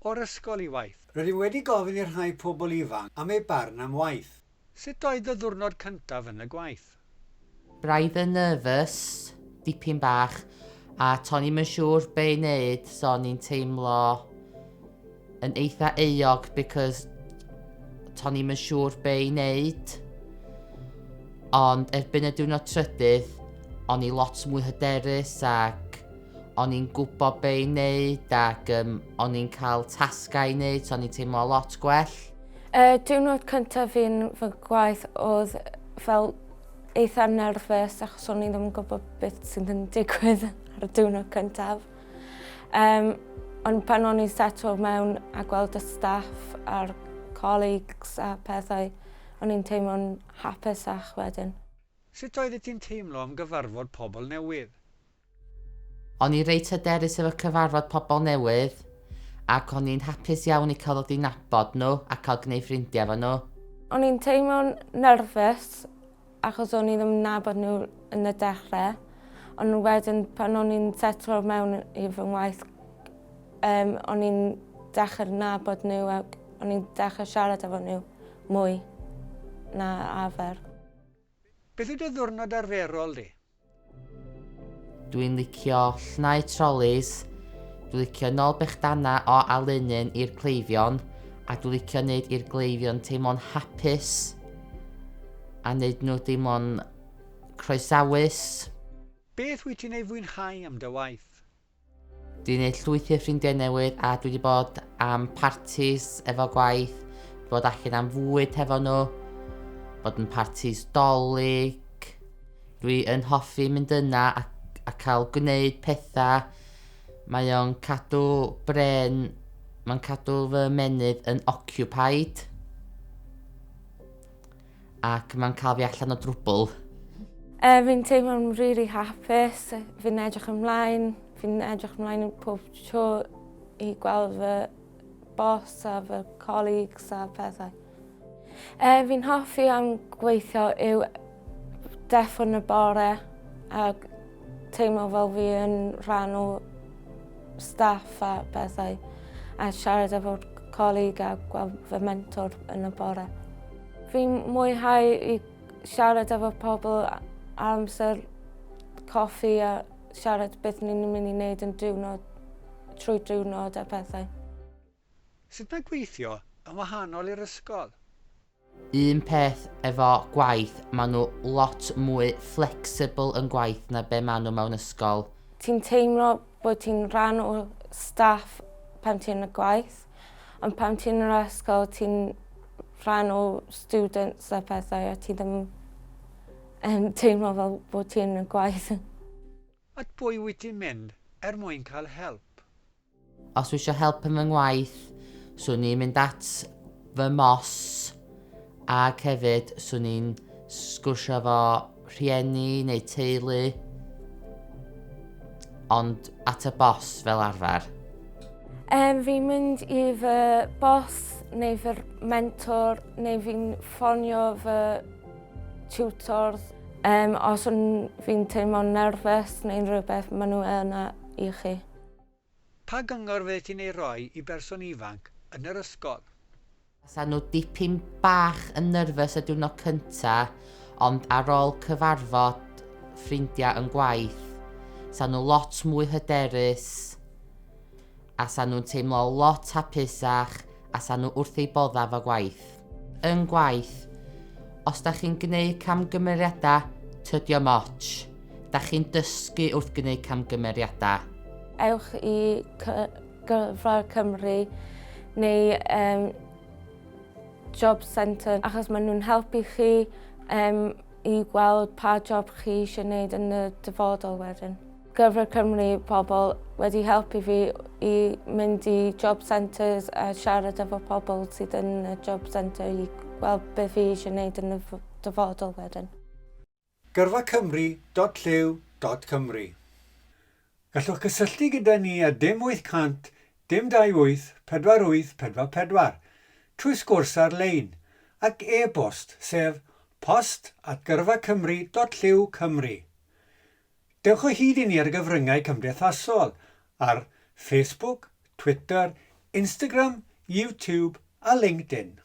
o'r ysgol I Waith. Rydym wedi gofyn i'r rhai pobl ifanc am ei barn am waith. Sut oedd y ddiwrnod cyntaf yn y gwaith? Braidd yn nervous, dipyn bach, a to'n i'm yn siŵr be i wneud, so o'n i'n teimlo yn eitha euog, because to'n i'm yn siŵr be i wneud. Ond erbyn y diwrnod trydydd, o'n i lot mwy hyderus ac o'n i'n gwybod be i wneud ac o'n i'n cael tasgau i wneud, so o'n i'n teimlo lot gwell. Diwrnod cyntaf fi'n fy gwaith oedd fel eitha nerfus achos o'n i ddim yn gwybod beth sydd yn digwydd ar y diwrnod cyntaf. Ond pan o'n i'n setlo mewn a gweld y staff a'r colleagues a pethau, o'n i'n teimlo'n hapusach wedyn. Sut oedd ti'n teimlo am gyfarfod pobl newydd? O'n i reit hyderus efo cyfarfod pobl newydd, ac o'n i'n hapus iawn I cael dod I nabod nhw a cael gwneud ffrindiau efo nhw. O'n i'n teimlo'n nerfus achos o'n i ddim yn nabod nhw yn y dechrau, ond wedyn pan o'n i'n setlo mewn I fy ngwaith, o'n i'n dechrau nabod nhw a o'n i'n dechrau siarad efo nhw mwy na arfer. Beth yw dy ddiwrnod arferol di? Dwi'n licio llnau trolis, dwi'n licio nôl bechdana o alunin i'r cleifion, a dwi'n licio wneud i'r gleifion teimlo'n hapus, a wneud nhw deimlo'n croesawus. Beth wyt ti'n ei fwynhau am dy waith? Dwi'n gwneud llwyth i'r ffrindiau newydd a dwi wedi bod am partis efo gwaith, bod allan am fwyd hefo nhw, bod yn partis dolyg. Dwi yn hoffi mynd yna a cael gwneud pethau. Mae o'n cadw bren, mae'n cadw fy menydd yn occupied. Ac mae'n cael fi allan o drwbl. Fi'n teimlo'n really hapus, fi'n edrych ymlaen pob tro I gweld fy boss a fy colleagues a pethau. Fi'n hoffi am gweithio yw deffo yn y bore a teimlo fel fi yn rhan o staff a bethau a siarad efo'r colleague a gweld fy mentor yn y bore. Fi'n mwynhau I siarad efo pobl amser coffi a siarad beth ni'n mynd I wneud yn trwy diwrnod a pethau. Sut mae gweithio yn wahanol i'r ysgol? Un peth efo gwaith, maen nhw lot mwy flexible yn gwaith na be maen nhw mewn ysgol. Ti'n teimlo bod ti'n rhan o staff pan ti'n y gwaith, ond pan ti'n yr ysgol ti'n rhan o students a pethau a ti ddim yn teimlo fel bod ti'n y gwaith. At bwy wyt ti'n mynd mwyn cael help? Os dwi eisiau help yn fy ngwaith, swn i'n mynd at fy mos, ac hefyd swn i'n sgwrsio efo rhieni neu teulu, ond at y boss fel arfer. Fi'n mynd I fy boss neu fy mentor neu fi'n ffonio fy tutors. Os fi'n teimlo'n nerfus neu rhywbeth, maen nhw yna I chi. Pa gyngor fydde ti'n ei roi I berson ifanc yn yr ysgol? Sa'n nhw dipyn bach yn nerfus y diwrnod cynta, ond ar ôl cyfarfod ffrindiau yn gwaith, sa'n nhw lot mwy hyderus, a sa'n nhw'n teimlo lot hapusach, a sa'n nhw wrth ei bodda fo gwaith. Yn gwaith, os da chi'n gwneud camgymeriadau, tydio moch. Da chi'n dysgu wrth gwneud camgymeriadau. Ewch I Gwyliwch Cymru neu job centre achos maen nhw'n helpu chi I gweld pa job chi eisiau gwneud yn y dyfodol wedyn. Gwyliwch Cymru pobl wedi helpu fi I mynd I job centres a siarad efo pobl sydd yn y job centre I gweld beth fi eisiau gwneud yn y dyfodol wedyn. gyrfacymru.llew.cymru Gallwch gysylltu gyda ni a 0800 228 4844 trwy sgwrs ar-lein ac e-bost sef post@gyrfacymru.llew.cymru. Dewch o hyd I ni ar gyfryngau cymdeithasol ar Facebook, Twitter, Instagram, YouTube a LinkedIn.